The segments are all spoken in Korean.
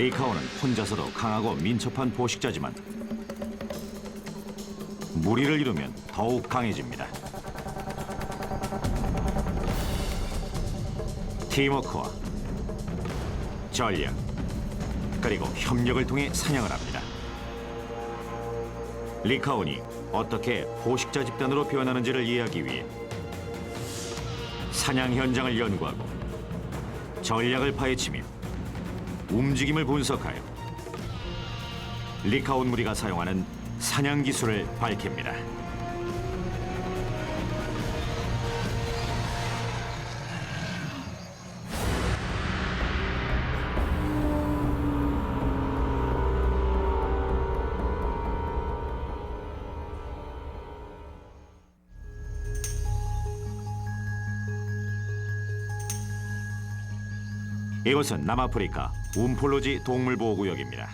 리카오는 혼자서도 강하고 민첩한 포식자지만 무리를 이루면 더욱 강해집니다. 팀워크와 전략 그리고 협력을 통해 사냥을 합니다. 리카온이 어떻게 포식자 집단으로 변하는지를 이해하기 위해 사냥 현장을 연구하고 전략을 파헤치며 움직임을 분석하여 리카온 무리가 사용하는 사냥 기술을 밝힙니다. 이곳은 남아프리카 움폴로지 동물보호구역입니다.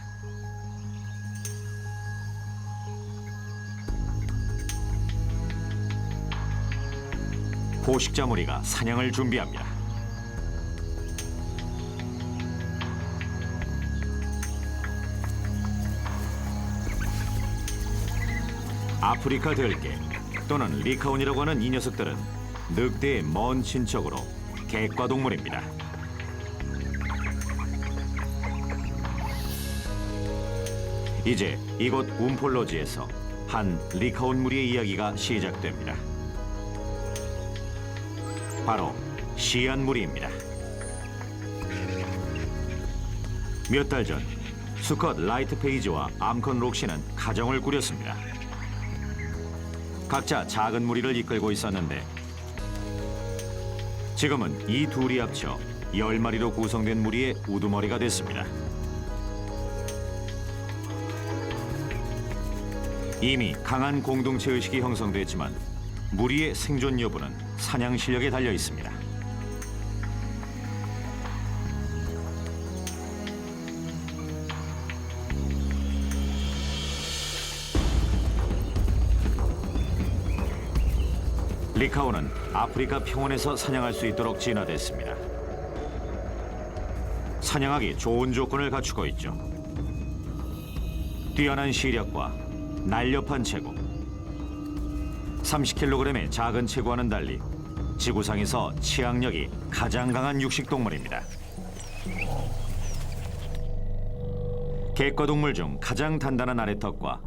포식자 무리가 사냥을 준비합니다. 아프리카 들개 또는 리카온이라고 하는 이 녀석들은 늑대의 먼 친척으로 객과 동물입니다. 이제 이곳 움폴로지에서 한 리카온 무리의 이야기가 시작됩니다. 바로 시안 무리입니다. 몇 달 전 수컷 라이트 페이지와 암컨 록시는 가정을 꾸렸습니다. 각자 작은 무리를 이끌고 있었는데 지금은 이 둘이 합쳐 10마리로 구성된 무리의 우두머리가 됐습니다. 이미 강한 공동체 의식이 형성됐지만 무리의 생존 여부는 사냥 실력에 달려 있습니다. 리카오는 아프리카 평원에서 사냥할 수 있도록 진화됐습니다. 사냥하기 좋은 조건을 갖추고 있죠. 뛰어난 시력과 날렵한 체구, 30kg의 작은 체구와는 달리 지구상에서 치악력이 가장 강한 육식동물입니다. 객과 동물 중 가장 단단한 아래턱과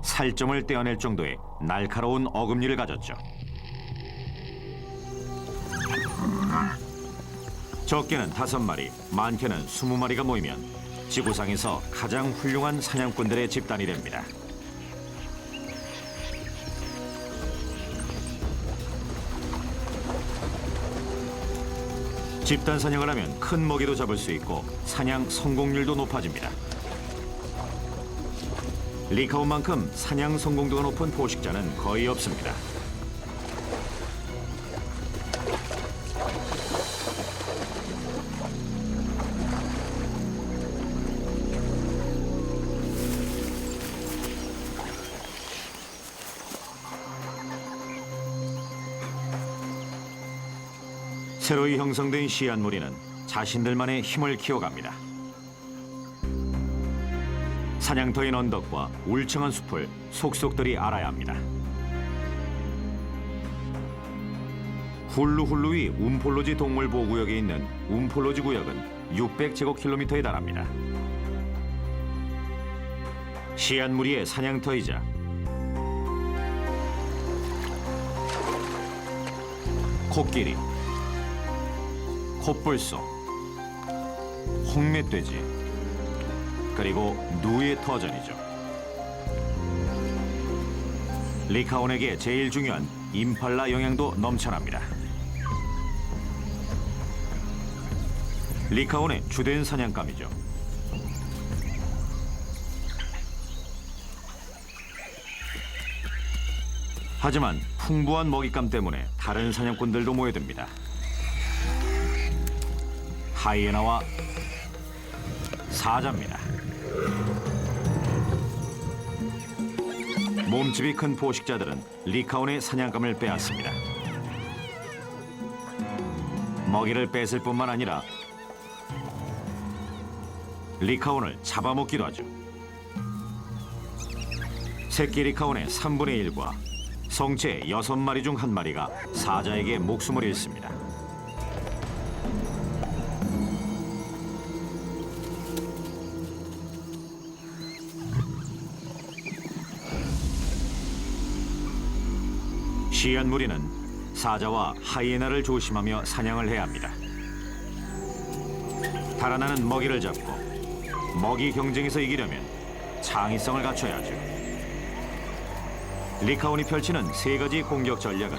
살점을 떼어낼 정도의 날카로운 어금니를 가졌죠. 적게는 5마리, 많게는 20마리가 모이면 지구상에서 가장 훌륭한 사냥꾼들의 집단이 됩니다. 집단 사냥을 하면 큰 먹이도 잡을 수 있고 사냥 성공률도 높아집니다. 리카온만큼 사냥 성공도가 높은 포식자는 거의 없습니다. 새로이 형성된 시안 무리는 자신들만의 힘을 키워갑니다. 사냥터인 언덕과 울창한 숲을 속속들이 알아야 합니다. 훌루훌루이 움폴로지 동물보호구역에 있는 움폴로지 구역은 600제곱킬로미터에 달합니다. 시안 무리의 사냥터이자 코끼리, 콧불소, 홍멧돼지, 그리고 누의 터전이죠. 리카온에게 제일 중요한 임팔라 영양도 넘쳐납니다. 리카온의 주된 사냥감이죠. 하지만 풍부한 먹잇감 때문에 다른 사냥꾼들도 모여듭니다. 하이에나와 사자입니다. 몸집이 큰 포식자들은 리카온의 사냥감을 빼앗습니다. 먹이를 뺏을 뿐만 아니라 리카온을 잡아먹기도 하죠. 새끼 리카온의 3분의 1과 성체 6마리 중 1마리가 사자에게 목숨을 잃습니다. 시안 무리는 사자와 하이에나를 조심하며 사냥을 해야 합니다. 달아나는 먹이를 잡고 먹이 경쟁에서 이기려면 창의성을 갖춰야 하죠. 리카온이 펼치는 3가지 공격 전략은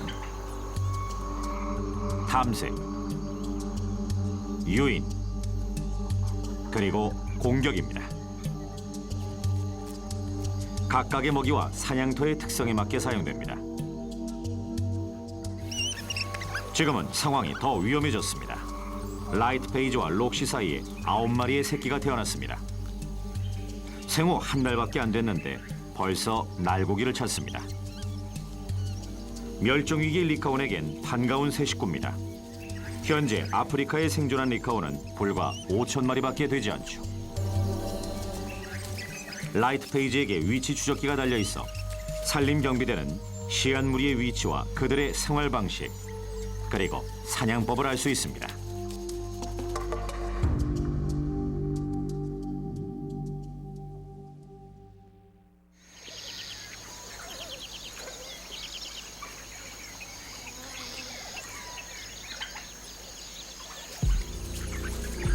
탐색, 유인, 그리고 공격입니다. 각각의 먹이와 사냥터의 특성에 맞게 사용됩니다. 지금은 상황이 더 위험해졌습니다. 라이트 페이지와 록시 사이에 9마리의 새끼가 태어났습니다. 생후 1달밖에 안 됐는데 벌써 날고기를 찾습니다. 멸종위기 리카온에겐 반가운 새 식구입니다. 현재 아프리카에 생존한 리카온은 불과 5,000마리밖에 되지 않죠. 라이트 페이지에게 위치 추적기가 달려있어 산림경비대는 시안 무리의 위치와 그들의 생활 방식, 그리고 사냥법을 알 수 있습니다.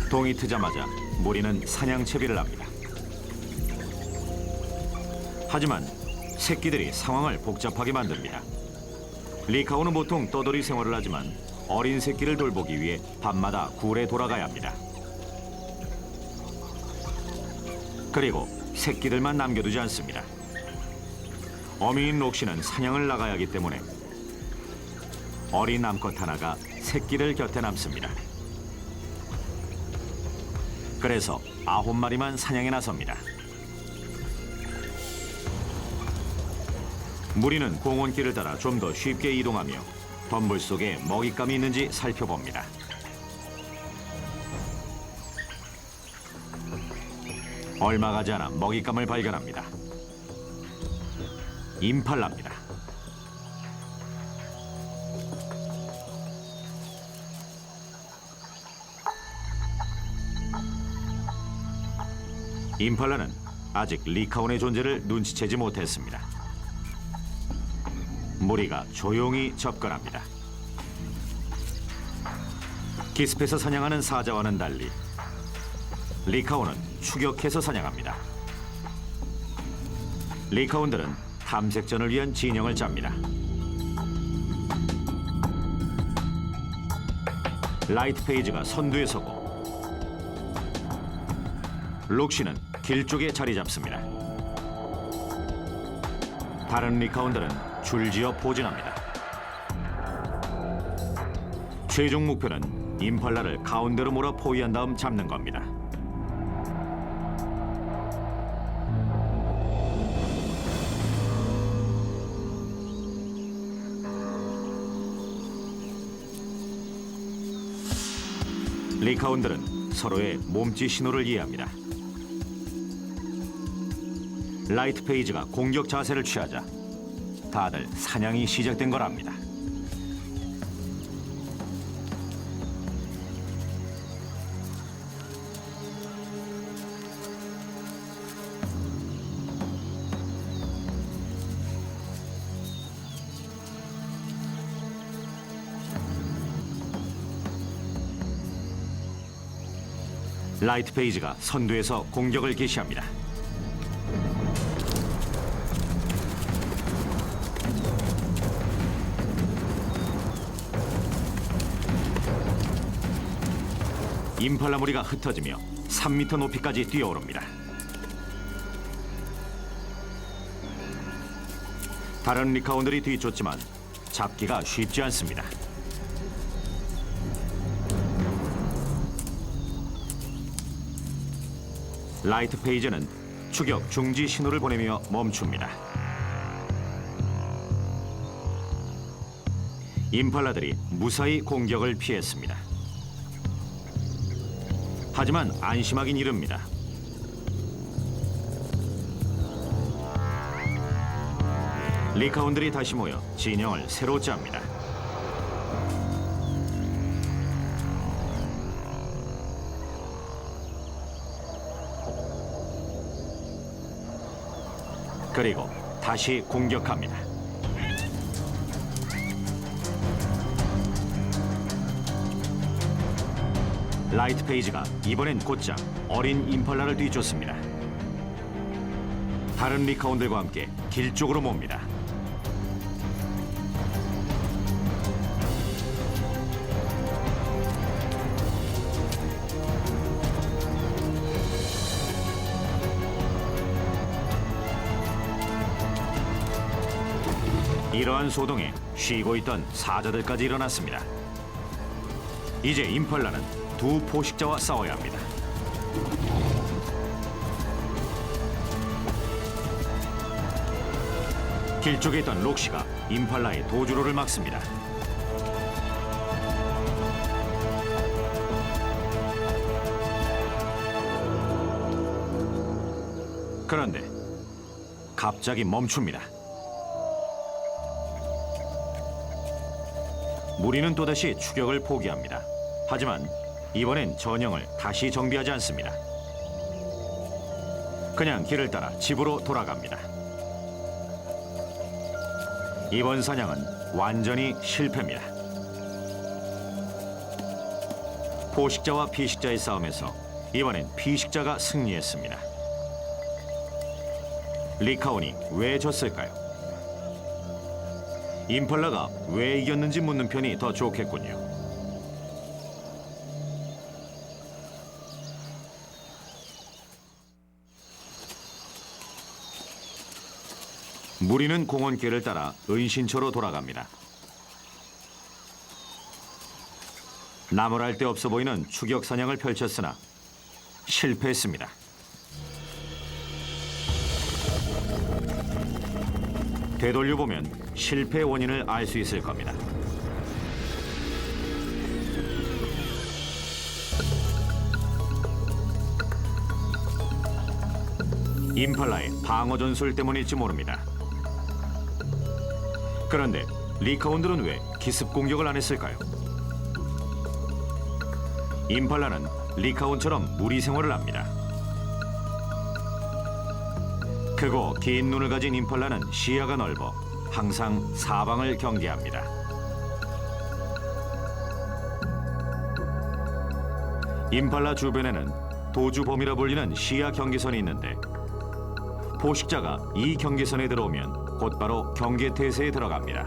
동이 트자마자 무리는 사냥 채비를 합니다. 하지만 새끼들이 상황을 복잡하게 만듭니다. 리카온은 보통 떠돌이 생활을 하지만 어린 새끼를 돌보기 위해 밤마다 굴에 돌아가야 합니다. 그리고 새끼들만 남겨두지 않습니다. 어미인 록시는 사냥을 나가야 하기 때문에 어린 암컷 하나가 새끼들 곁에 남습니다. 그래서 9마리만 사냥에 나섭니다. 무리는 공원길을 따라 좀 더 쉽게 이동하며 덤불 속에 먹잇감이 있는지 살펴봅니다. 얼마 가지 않아 먹잇감을 발견합니다. 임팔라입니다. 임팔라는 아직 리카온의 존재를 눈치채지 못했습니다. 무리가 조용히 접근합니다. 기습해서 사냥하는 사자와는 달리 리카온은 추격해서 사냥합니다. 리카온들은 탐색전을 위한 진영을 짭니다. 라이트 페이지가 선두에 서고 록시는 길 쪽에 자리 잡습니다. 다른 리카온들은 줄지어 포진합니다. 최종 목표는 임팔라를 가운데로 몰아 포위한 다음 잡는 겁니다. 리카온들은 서로의 몸짓 신호를 이해합니다. 라이트 페이지가 공격 자세를 취하자 다들 사냥이 시작된 거랍니다. 라이트 페이지가 선두에서 공격을 개시합니다. 임팔라 무리가 흩어지며 3m 높이까지 뛰어오릅니다. 다른 리카온들이 뒤쫓지만 잡기가 쉽지 않습니다. 라이트 페이지는 추격 중지 신호를 보내며 멈춥니다. 임팔라들이 무사히 공격을 피했습니다. 하지만 안심하긴 이릅니다. 리카온들이 다시 모여 진영을 새로 짭니다. 그리고 다시 공격합니다. 라이트 페이지가 이번엔 곧장 어린 임팔라를 뒤쫓습니다. 다른 리카온들과 함께 길 쪽으로 몹니다. 이러한 소동에 쉬고 있던 사자들까지 일어났습니다. 이제 임팔라는 두 포식자와 싸워야 합니다. 길 쪽에 있던 록시가 임팔라의 도주로를 막습니다. 그런데 갑자기 멈춥니다. 무리는 또다시 추격을 포기합니다. 하지만 이번엔 전형을 다시 정비하지 않습니다. 그냥 길을 따라 집으로 돌아갑니다. 이번 사냥은 완전히 실패입니다. 포식자와 피식자의 싸움에서 이번엔 피식자가 승리했습니다. 리카온이 왜 졌을까요? 임팔라가 왜 이겼는지 묻는 편이 더 좋겠군요. 무리는 공원길을 따라 은신처로 돌아갑니다. 나무랄 데 없어 보이는 추격 사냥을 펼쳤으나 실패했습니다. 되돌려보면 실패 원인을 알 수 있을 겁니다. 임팔라의 방어 전술 때문일지 모릅니다. 그런데 리카온들은 왜 기습 공격을 안 했을까요? 임팔라는 리카온처럼 무리 생활을 합니다. 크고 긴 눈을 가진 임팔라는 시야가 넓어 항상 사방을 경계합니다. 임팔라 주변에는 도주범이라 불리는 시야 경계선이 있는데 포식자가 이 경계선에 들어오면 곧바로 경계태세에 들어갑니다.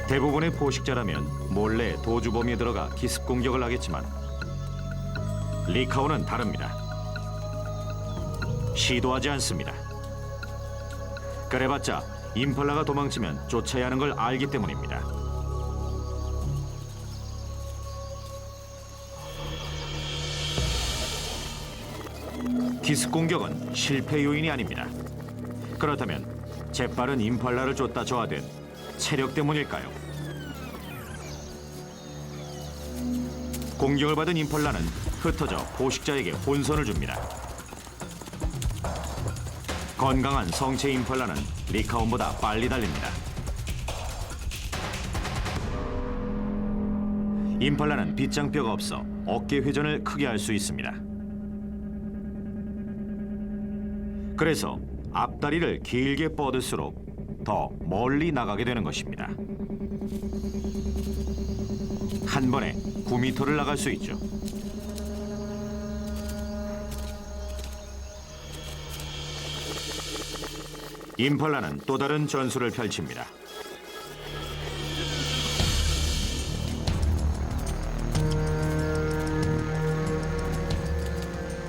대부분의 포식자라면 몰래 도주범이 들어가 기습 공격을 하겠지만 리카온은 다릅니다. 시도하지 않습니다. 그래봤자 임팔라가 도망치면 쫓아야 하는 걸 알기 때문입니다. 기습 공격은 실패 요인이 아닙니다. 그렇다면 재빠른 임팔라를 쫓다 저하된 체력 때문일까요? 공격을 받은 임팔라는 흩어져 포식자에게 혼선을 줍니다. 건강한 성체 임팔라는 리카온보다 빨리 달립니다. 임팔라는 빗장뼈가 없어 어깨 회전을 크게 할 수 있습니다. 그래서 앞다리를 길게 뻗을수록 더 멀리 나가게 되는 것입니다. 한 번에 9m를 나갈 수 있죠. 임팔라는 또 다른 전술을 펼칩니다.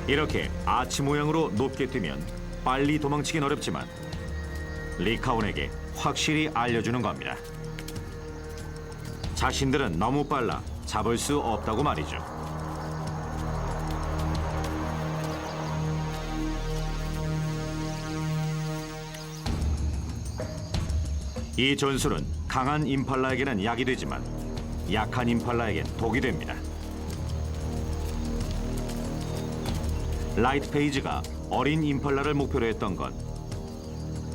이렇게 아치 모양으로 높게 뛰면 빨리 도망치긴 어렵지만 리카온에게 확실히 알려주는 겁니다. 자신들은 너무 빨라 잡을 수 없다고 말이죠. 이 전술은 강한 임팔라에게는 약이 되지만 약한 임팔라에겐 독이 됩니다. 라이트 페이지가 어린 임팔라를 목표로 했던 건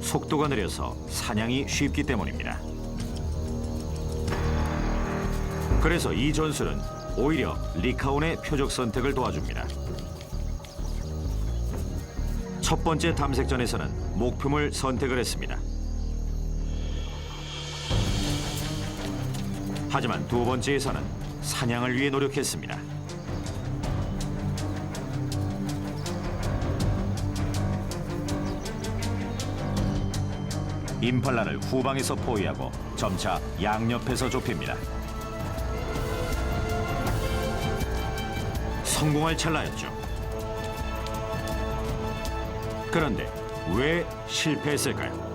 속도가 느려서 사냥이 쉽기 때문입니다. 그래서 이 전술은 오히려 리카온의 표적 선택을 도와줍니다. 첫 번째 탐색전에서는 목표물 선택을 했습니다. 하지만 두 번째에서는 사냥을 위해 노력했습니다. 임팔라를 후방에서 포위하고 점차 양옆에서 좁힙니다. 성공할 찰나였죠. 그런데 왜 실패했을까요?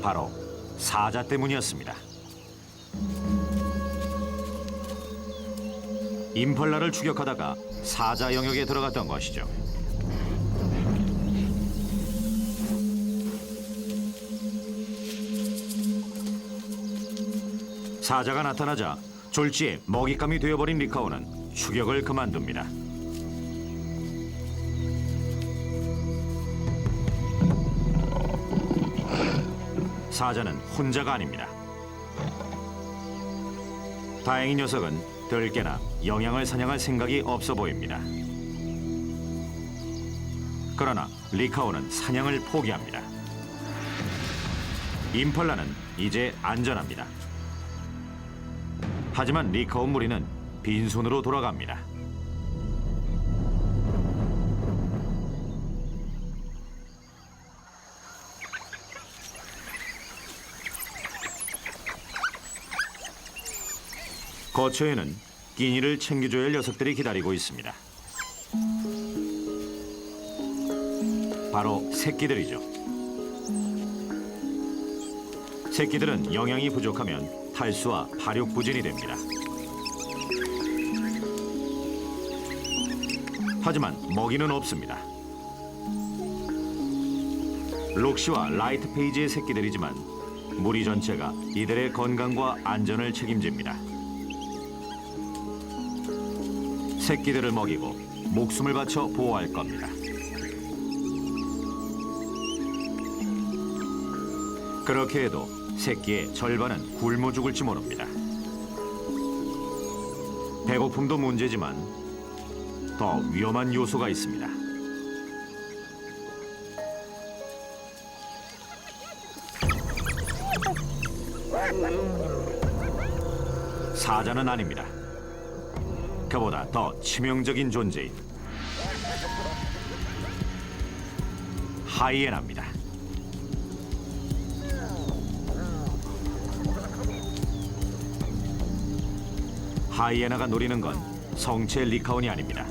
바로 사자 때문이었습니다. 임팔라를 추격하다가 사자 영역에 들어갔던 것이죠. 사자가 나타나자 졸지에 먹잇감이 되어버린 리카온은 추격을 그만둡니다. 사자는 혼자가 아닙니다. 다행히 녀석은 들깨나 영양을 사냥할 생각이 없어 보입니다. 그러나 리카온은 사냥을 포기합니다. 임팔라는 이제 안전합니다. 하지만 리카온 무리는 빈손으로 돌아갑니다. 거처에는 끼니를 챙겨줘야 할 녀석들이 기다리고 있습니다. 바로 새끼들이죠. 새끼들은 영양이 부족하면 탈수와 발육부진이 됩니다. 하지만 먹이는 없습니다. 록시와 라이트 페이지의 새끼들이지만 무리 전체가 이들의 건강과 안전을 책임집니다. 새끼들을 먹이고 목숨을 바쳐 보호할 겁니다. 그렇게 해도 새끼의 절반은 굶어 죽을지 모릅니다. 배고픔도 문제지만 더 위험한 요소가 있습니다. 사자는 아닙니다. 그보다 더 치명적인 존재인 하이에나입니다. 하이에나가 노리는 건 성체 리카온이 아닙니다.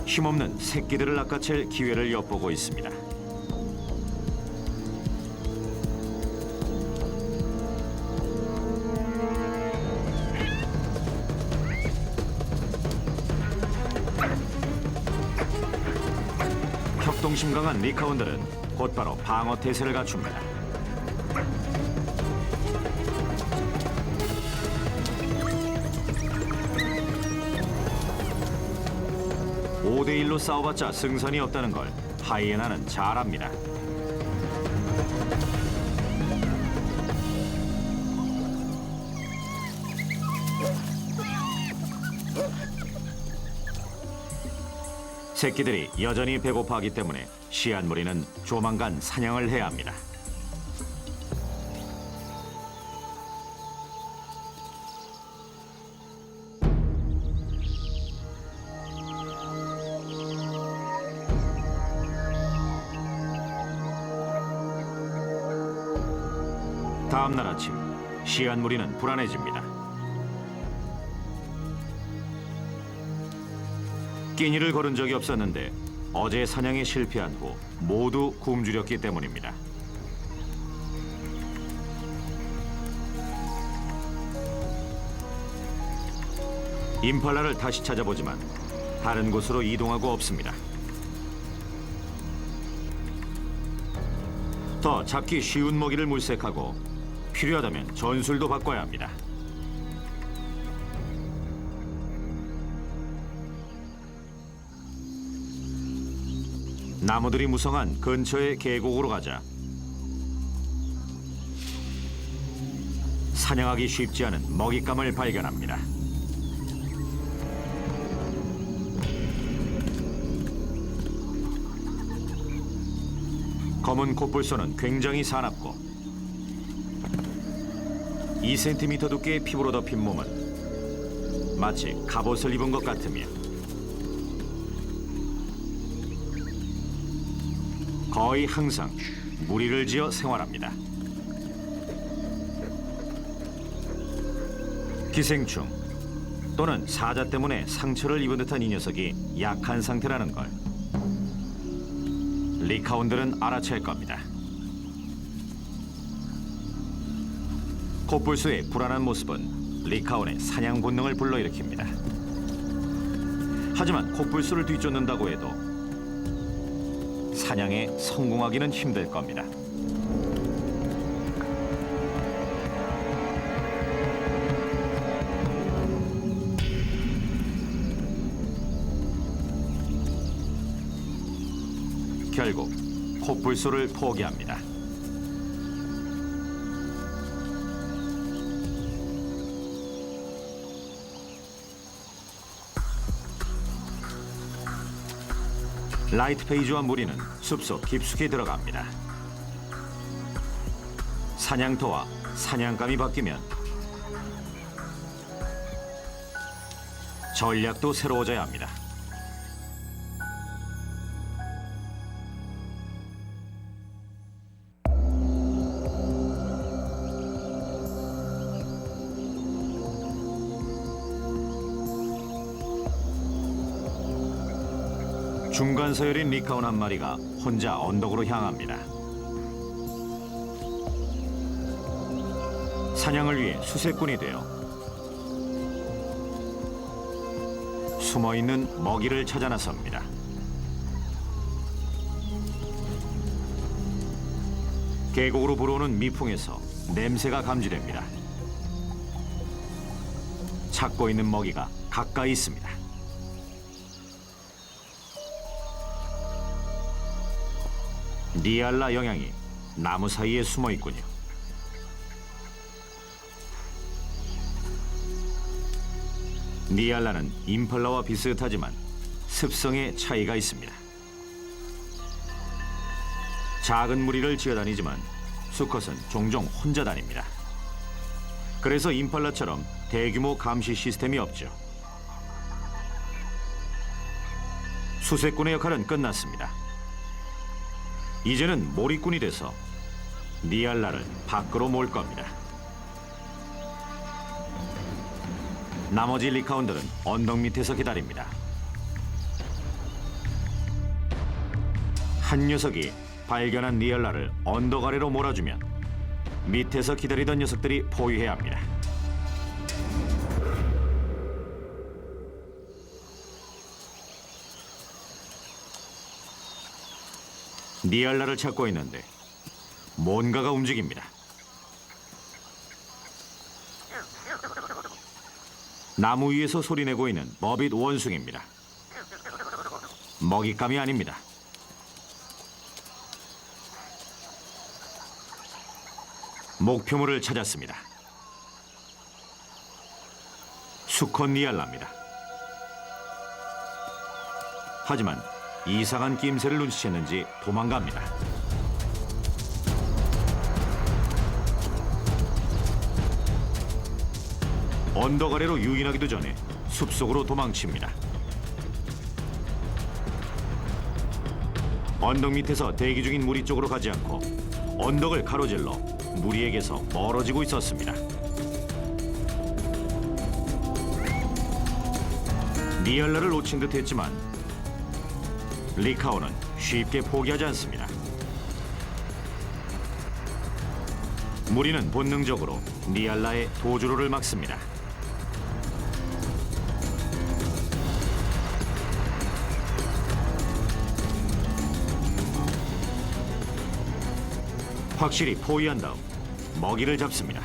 힘없는 새끼들을 낚아챌 기회를 엿보고 있습니다. 협동심 강한 리카온들은 곧바로 방어 태세를 갖춥니다. (5대 1로) 싸워봤자 승산이 없다는 걸 하이에나는 잘 압니다. 새끼들이 여전히 배고파하기 때문에 시안 무리는 조만간 사냥을 해야 합니다. 다음 날 아침, 시안 무리는 불안해집니다. 끼니를 거른 적이 없었는데 어제 사냥에 실패한 후 모두 굶주렸기 때문입니다. 임팔라를 다시 찾아보지만 다른 곳으로 이동하고 없습니다. 더 잡기 쉬운 먹이를 물색하고 필요하다면 전술도 바꿔야 합니다. 나무들이 무성한 근처의 계곡으로 가자 사냥하기 쉽지 않은 먹잇감을 발견합니다. 검은 코뿔소는 굉장히 사납고 2cm 두께의 피부로 덮인 몸은 마치 갑옷을 입은 것 같으며 거의 항상 무리를 지어 생활합니다. 기생충 또는 사자 때문에 상처를 입은 듯한 이 녀석이 약한 상태라는 걸 리카온들은 알아챌 겁니다. 코뿔소의 불안한 모습은 리카온의 사냥 본능을 불러일으킵니다. 하지만 코뿔소를 뒤쫓는다고 해도 사냥에 성공하기는 힘들 겁니다. 결국 코뿔소를 포기합니다. 라이트 페이지와 무리는 숲속 깊숙이 들어갑니다. 사냥터와 사냥감이 바뀌면 전략도 새로워져야 합니다. 중간 서열인 리카온 한 마리가 혼자 언덕으로 향합니다. 사냥을 위해 수색꾼이 되어 숨어있는 먹이를 찾아 나섭니다. 계곡으로 불어오는 미풍에서 냄새가 감지됩니다. 찾고 있는 먹이가 가까이 있습니다. 니알라 영양이 나무 사이에 숨어 있군요. 니알라는 임팔라와 비슷하지만 습성에 차이가 있습니다. 작은 무리를 지어다니지만 수컷은 종종 혼자 다닙니다. 그래서 임팔라처럼 대규모 감시 시스템이 없죠. 수색꾼의 역할은 끝났습니다. 이제는 몰입꾼이 돼서 니알라를 밖으로 몰 겁니다. 나머지 리카온들은 언덕 밑에서 기다립니다. 한 녀석이 발견한 니알라를 언덕 아래로 몰아주면 밑에서 기다리던 녀석들이 포위해야 합니다. 니알라를 찾고 있는데 뭔가가 움직입니다. 나무 위에서 소리내고 있는 머빗 원숭이입니다. 먹잇감이 아닙니다. 목표물을 찾았습니다. 수컷 니알라입니다. 하지만 이상한 낌새를 눈치챘는지 도망갑니다. 언덕 아래로 유인하기도 전에 숲속으로 도망칩니다. 언덕 밑에서 대기 중인 무리 쪽으로 가지 않고 언덕을 가로질러 무리에게서 멀어지고 있었습니다. 니알라를 놓친 듯 했지만 리카온은 쉽게 포기하지 않습니다. 무리는 본능적으로 니알라의 도주로를 막습니다. 확실히 포위한 다음 먹이를 잡습니다.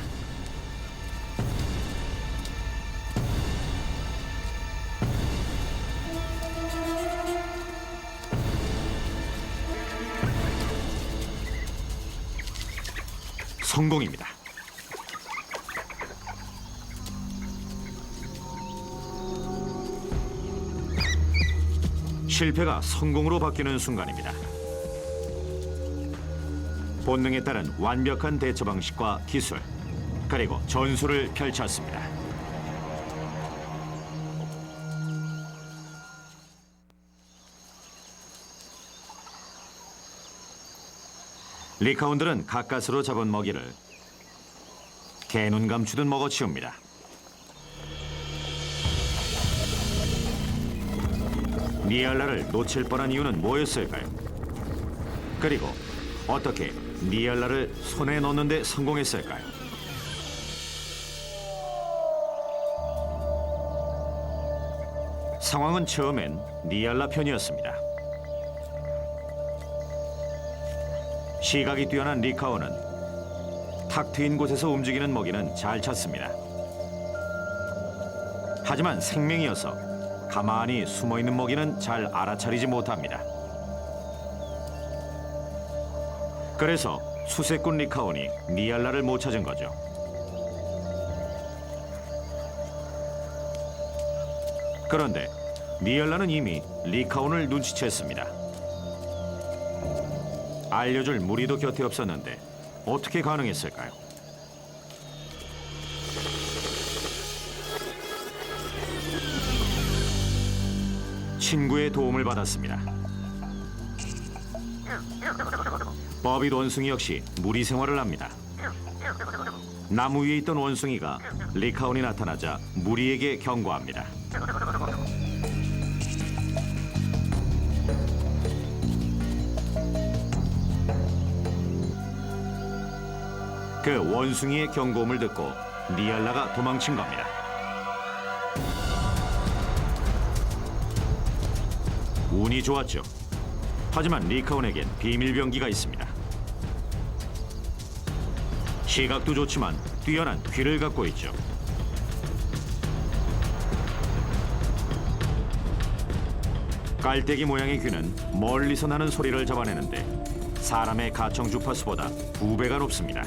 성공입니다. 실패가 성공으로 바뀌는 순간입니다. 본능에 따른 완벽한 대처 방식과 기술, 그리고 전술을 펼쳤습니다. 리카온들은 가까스로 잡은 먹이를 개눈 감추듯 먹어치웁니다. 니알라를 놓칠 뻔한 이유는 뭐였을까요? 그리고 어떻게 니알라를 손에 넣는 데 성공했을까요? 상황은 처음엔 니알라 편이었습니다. 시각이 뛰어난 리카오는 탁 트인 곳에서 움직이는 먹이는 잘 찾습니다. 하지만 생명이어서 가만히 숨어있는 먹이는 잘 알아차리지 못합니다. 그래서 수색꾼 리카온이 니알라를 못 찾은 거죠. 그런데 니알라는 이미 리카온을 눈치챘습니다. 알려줄 무리도 곁에 없었는데 어떻게 가능했을까요? 친구의 도움을 받았습니다. 버빗 원숭이 역시 무리 생활을 합니다. 나무 위에 있던 원숭이가 리카온이 나타나자 무리에게 경고합니다. 그 원숭이의 경고음을 듣고 니알라가 도망친 겁니다. 운이 좋았죠. 하지만 리카온에겐 비밀병기가 있습니다. 시각도 좋지만 뛰어난 귀를 갖고 있죠. 깔때기 모양의 귀는 멀리서 나는 소리를 잡아내는데 사람의 가청 주파수보다 2배가 높습니다.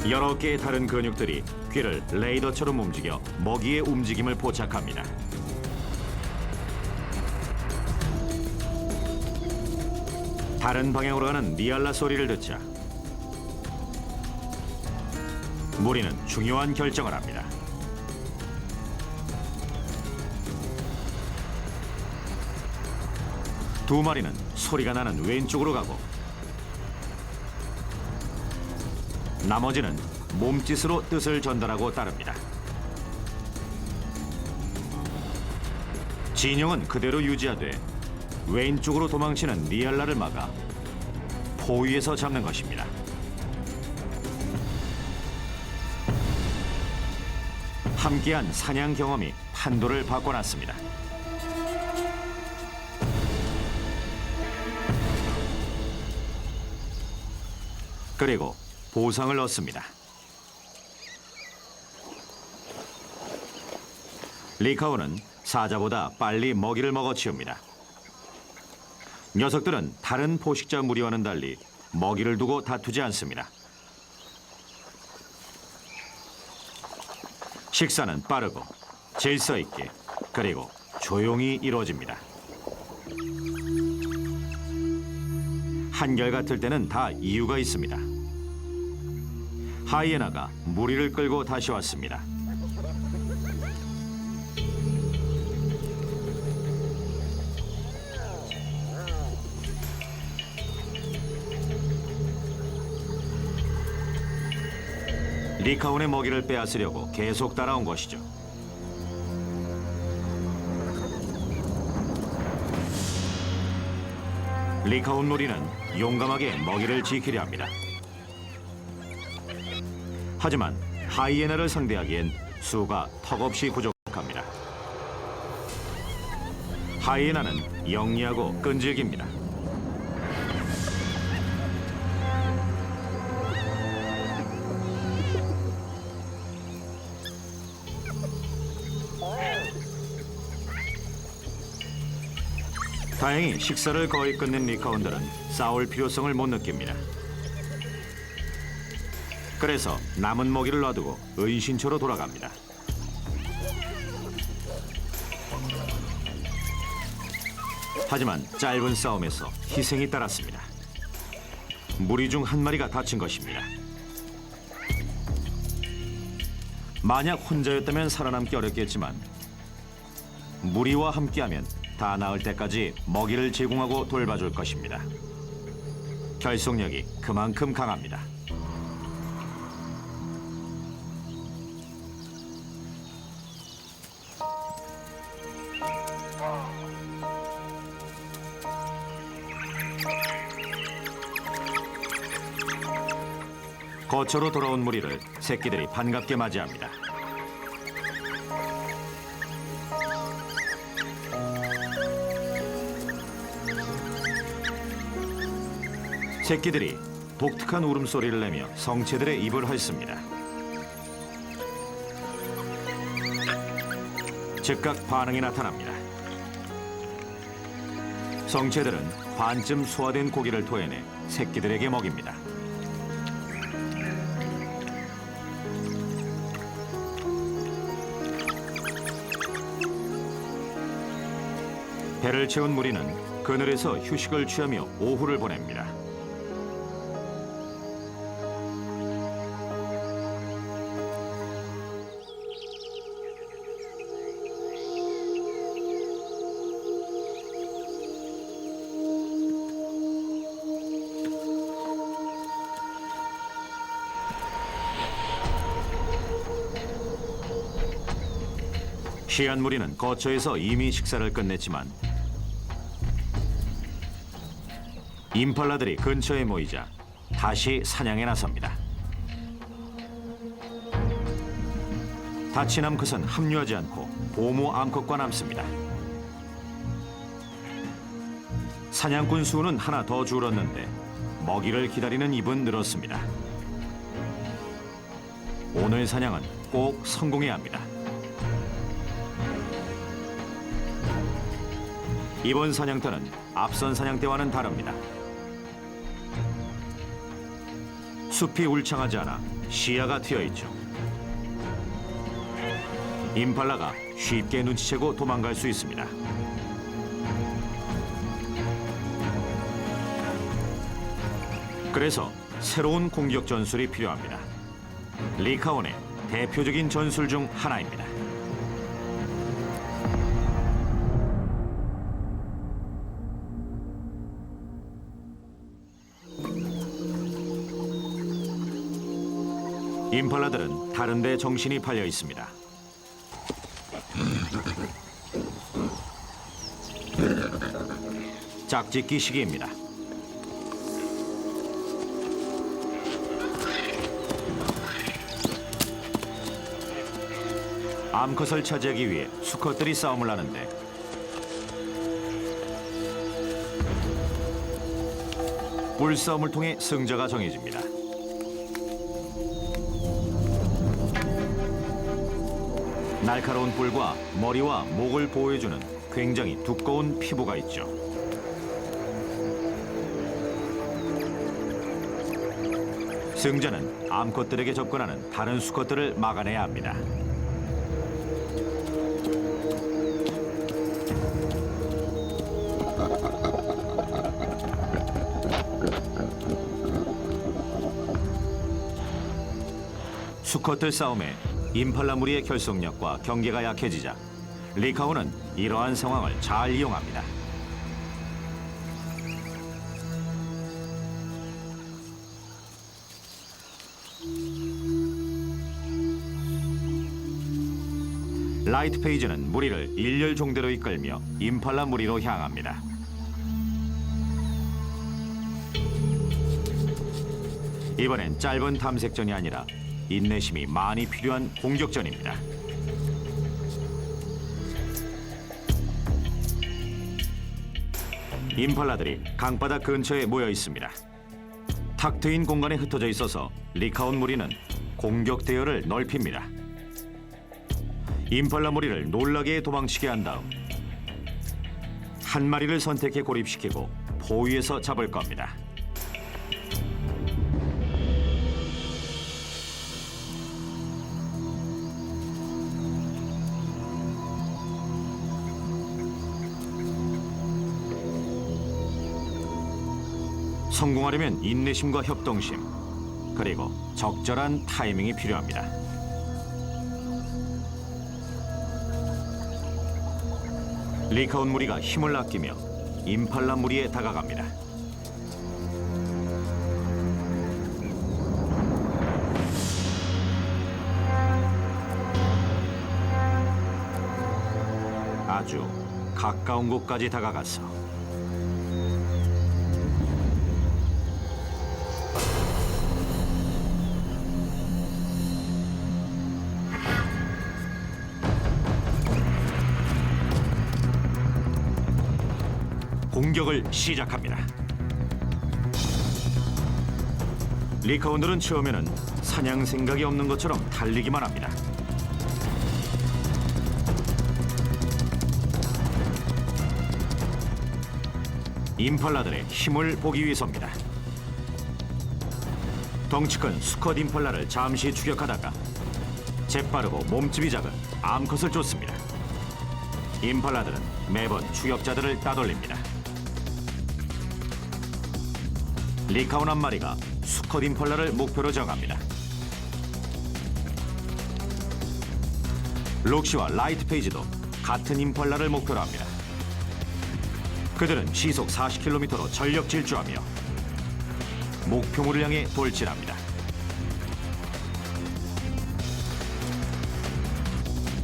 여러 개의 다른 근육들이 귀를 레이더처럼 움직여 먹이의 움직임을 포착합니다. 다른 방향으로 가는 니알라 소리를 듣자 무리는 중요한 결정을 합니다. 두 마리는 소리가 나는 왼쪽으로 가고 나머지는 몸짓으로 뜻을 전달하고 따릅니다. 진영은 그대로 유지하되 왼쪽으로 도망치는 니알라를 막아 포위에서 잡는 것입니다. 함께한 사냥 경험이 판도를 바꿔놨습니다. 그리고 보상을 얻습니다. 리카오는 사자보다 빨리 먹이를 먹어치웁니다. 녀석들은 다른 포식자 무리와는 달리 먹이를 두고 다투지 않습니다. 식사는 빠르고 질서 있게 그리고 조용히 이루어집니다. 한결같을 때는 다 이유가 있습니다. 하이에나가 무리를 끌고 다시 왔습니다. 리카온의 먹이를 빼앗으려고 계속 따라온 것이죠. 리카온 무리는 용감하게 먹이를 지키려 합니다. 하지만 하이에나를 상대하기엔 수가 턱없이 부족합니다. 하이에나는 영리하고 끈질깁니다. 다행히 식사를 거의 끝낸 리카온들은 싸울 필요성을 못 느낍니다. 그래서 남은 먹이를 놔두고 은신처로 돌아갑니다. 하지만 짧은 싸움에서 희생이 따랐습니다. 무리 중 한 마리가 다친 것입니다. 만약 혼자였다면 살아남기 어렵겠지만 무리와 함께하면 다 나을 때까지 먹이를 제공하고 돌봐줄 것입니다. 결속력이 그만큼 강합니다. 거처로 돌아온 무리를 새끼들이 반갑게 맞이합니다. 새끼들이 독특한 울음소리를 내며 성체들의 입을 헐습니다. 즉각 반응이 나타납니다. 성체들은 반쯤 소화된 고기를 토해내 새끼들에게 먹입니다. 배를 채운 무리는 그늘에서 휴식을 취하며 오후를 보냅니다. 시한 무리는 거처에서 이미 식사를 끝냈지만 임팔라들이 근처에 모이자 다시 사냥에 나섭니다. 다친 암컷은 합류하지 않고 보모 암컷과 남습니다. 사냥꾼 수는 하나 더 줄었는데 먹이를 기다리는 입은 늘었습니다. 오늘 사냥은 꼭 성공해야 합니다. 이번 사냥터는 앞선 사냥 때와는 다릅니다. 숲이 울창하지 않아 시야가 트여있죠. 임팔라가 쉽게 눈치채고 도망갈 수 있습니다. 그래서 새로운 공격 전술이 필요합니다. 리카온의 대표적인 전술 중 하나입니다. 임팔라들은 다른 데 정신이 팔려 있습니다. 짝짓기 시기입니다. 암컷을 차지하기 위해 수컷들이 싸움을 하는데 뿔싸움을 통해 승자가 정해집니다. 날카로운 뿔과 머리와 목을 보호해주는 굉장히 두꺼운 피부가 있죠. 승자는 암컷들에게 접근하는 다른 수컷들을 막아내야 합니다. 수컷들 싸움에 임팔라 무리의 결속력과 경계가 약해지자 리카온은 이러한 상황을 잘 이용합니다. 라이트 페이지는 무리를 일렬 종대로 이끌며 임팔라 무리로 향합니다. 이번엔 짧은 탐색전이 아니라 인내심이 많이 필요한 공격전입니다. 임팔라들이 강바닥 근처에 모여 있습니다. 탁 트인 공간에 흩어져 있어서 리카온 무리는 공격 대열을 넓힙니다. 임팔라 무리를 놀라게 도망치게 한 다음 한 마리를 선택해 고립시키고 포위해서 잡을 겁니다. 성공하려면 인내심과 협동심, 그리고 적절한 타이밍이 필요합니다. 리카온 무리가 힘을 아끼며 임팔라 무리에 다가갑니다. 아주 가까운 곳까지 다가갔어. 공격을 시작합니다. 리카온들은 처음에는 사냥 생각이 없는 것처럼 달리기만 합니다. 임팔라들의 힘을 보기 위해서입니다. 덩치 큰 수컷 임팔라를 잠시 추격하다가 재빠르고 몸집이 작은 암컷을 쫓습니다. 임팔라들은 매번 추격자들을 따돌립니다. 리카온 한 마리가 수컷 임팔라를 목표로 정합니다. 록시와 라이트 페이지도 같은 임팔라를 목표로 합니다. 그들은 시속 40km로 전력 질주하며 목표물을 향해 돌진합니다.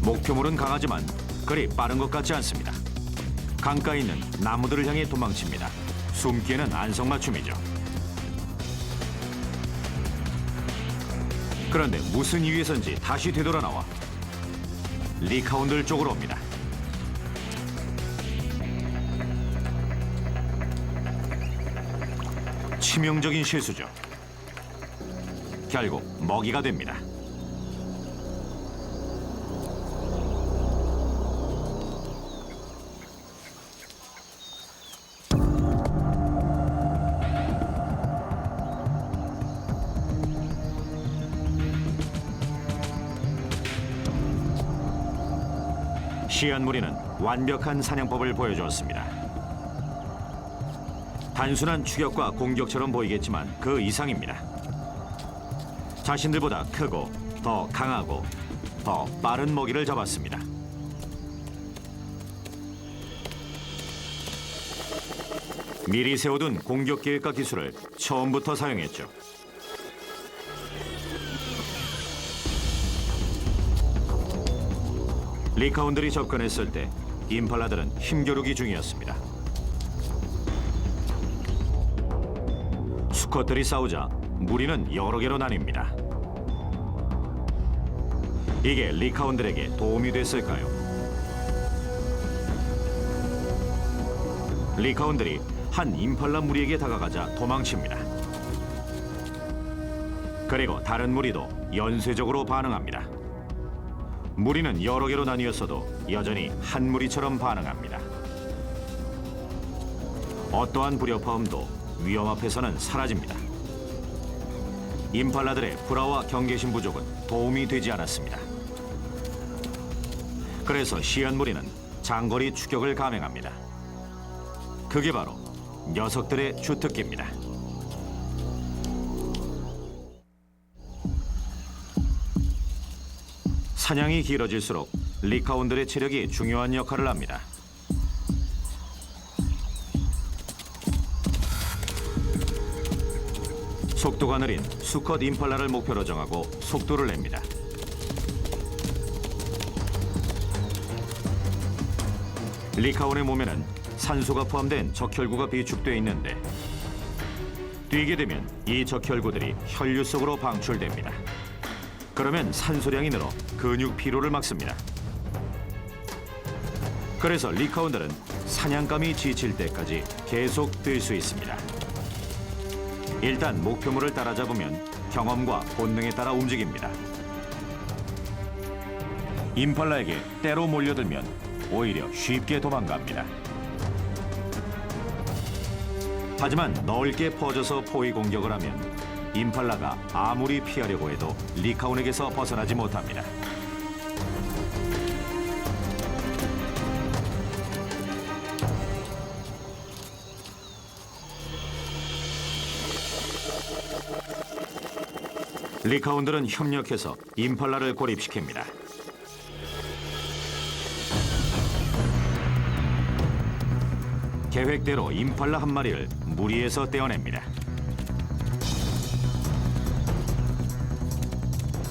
목표물은 강하지만 그리 빠른 것 같지 않습니다. 강가에 있는 나무들을 향해 도망칩니다. 숨기에는 안성맞춤이죠. 그런데 무슨 이유에선지 다시 되돌아 나와 리카온들 쪽으로 옵니다. 치명적인 실수죠. 결국 먹이가 됩니다. 시안 무리는 완벽한 사냥법을 보여주었습니다. 단순한 추격과 공격처럼 보이겠지만 그 이상입니다. 자신들보다 크고 더 강하고 더 빠른 먹이를 잡았습니다. 미리 세워둔 공격 계획과 기술을 처음부터 사용했죠. 리카온들이 접근했을 때 임팔라들은 힘겨루기 중이었습니다. 수컷들이 싸우자 무리는 여러 개로 나뉩니다. 이게 리카온들에게 도움이 됐을까요? 리카온들이 한 임팔라 무리에게 다가가자 도망칩니다. 그리고 다른 무리도 연쇄적으로 반응합니다. 무리는 여러 개로 나뉘었어도 여전히 한 무리처럼 반응합니다. 어떠한 불협화음도 위험 앞에서는 사라집니다. 임팔라들의 불화와 경계심 부족은 도움이 되지 않았습니다. 그래서 시안 무리는 장거리 추격을 감행합니다. 그게 바로 녀석들의 주특기입니다. 사냥이 길어질수록 리카온들의 체력이 중요한 역할을 합니다. 속도가 느린 수컷 임팔라를 목표로 정하고 속도를 냅니다. 리카온의 몸에는 산소가 포함된 적혈구가 비축되어 있는데 뛰게 되면 이 적혈구들이 혈류 속으로 방출됩니다. 그러면 산소량이 늘어 근육 피로를 막습니다. 그래서 리카온들은 사냥감이 지칠 때까지 계속 뛸 수 있습니다. 일단 목표물을 따라잡으면 경험과 본능에 따라 움직입니다. 임팔라에게 때로 몰려들면 오히려 쉽게 도망갑니다. 하지만 넓게 퍼져서 포위 공격을 하면 임팔라가 아무리 피하려고 해도 리카온에게서 벗어나지 못합니다. 리카온들은 협력해서 임팔라를 고립시킵니다. 계획대로 임팔라 한 마리를 무리에서 떼어냅니다.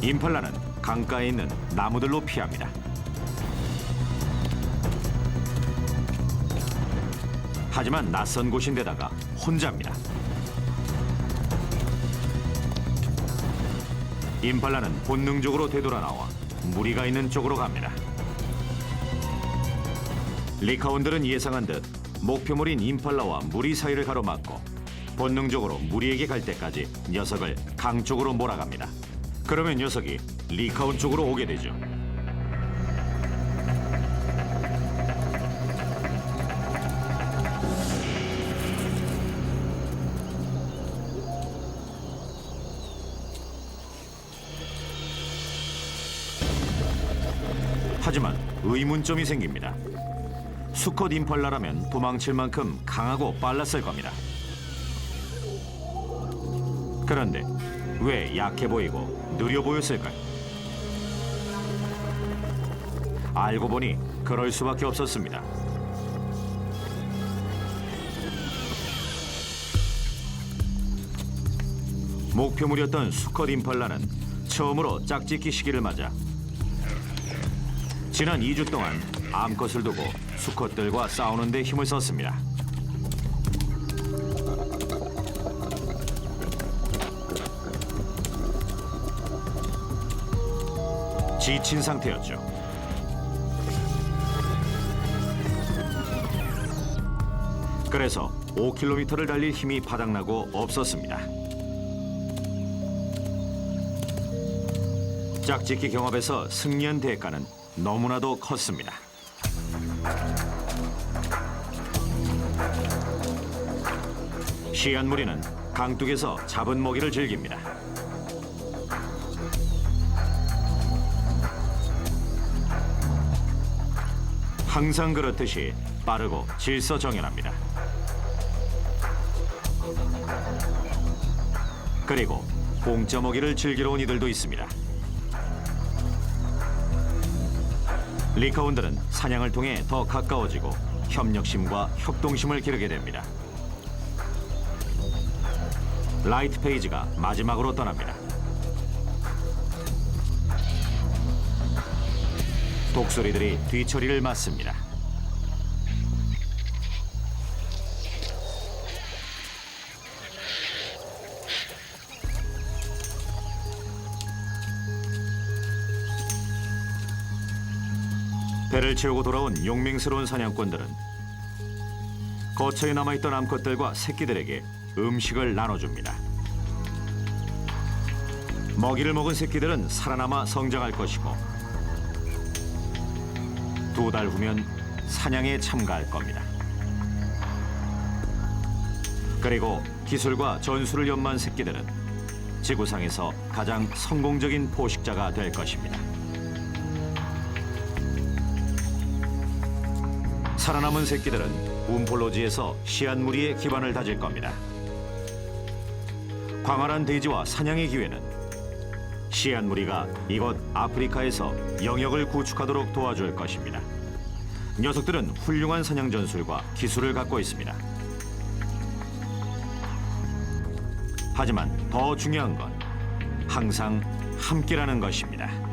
임팔라는 강가에 있는 나무들로 피합니다. 하지만 낯선 곳인데다가 혼자입니다. 임팔라는 본능적으로 되돌아 나와 무리가 있는 쪽으로 갑니다. 리카온들은 예상한 듯 목표물인 임팔라와 무리 사이를 가로막고 본능적으로 무리에게 갈 때까지 녀석을 강 쪽으로 몰아갑니다. 그러면 녀석이 리카온 쪽으로 오게 되죠. 하지만 의문점이 생깁니다. 수컷 임팔라라면 도망칠 만큼 강하고 빨랐을 겁니다. 그런데 왜 약해 보이고 느려 보였을까요? 알고 보니 그럴 수밖에 없었습니다. 목표물이었던 수컷 임팔라는 처음으로 짝짓기 시기를 맞아 지난 2주 동안 암컷을 두고 수컷들과 싸우는 데 힘을 썼습니다. 지친 상태였죠. 그래서 5km를 달릴 힘이 바닥나고 없었습니다. 짝짓기 경합에서 승리한 대가는 너무나도 컸습니다. 시안 무리는 강둑에서 잡은 먹이를 즐깁니다. 항상 그렇듯이 빠르고 질서정연합니다. 그리고 공짜 먹이를 즐기러 온 이들도 있습니다. 리카온들은 사냥을 통해 더 가까워지고 협력심과 협동심을 기르게 됩니다. 라이트 페이지가 마지막으로 떠납니다. 독수리들이 뒤처리를 맡습니다. 배를 채우고 돌아온 용맹스러운 사냥꾼들은 거처에 남아있던 암컷들과 새끼들에게 음식을 나눠줍니다. 먹이를 먹은 새끼들은 살아남아 성장할 것이고 2달 후면 사냥에 참가할 겁니다. 그리고 기술과 전술을 연마한 새끼들은 지구상에서 가장 성공적인 포식자가 될 것입니다. 살아남은 새끼들은 움폴로지에서 시안 무리의 기반을 다질 겁니다. 광활한 대지와 사냥의 기회는 시안 무리가 이곳 아프리카에서 영역을 구축하도록 도와줄 것입니다. 녀석들은 훌륭한 사냥 전술과 기술을 갖고 있습니다. 하지만 더 중요한 건 항상 함께라는 것입니다.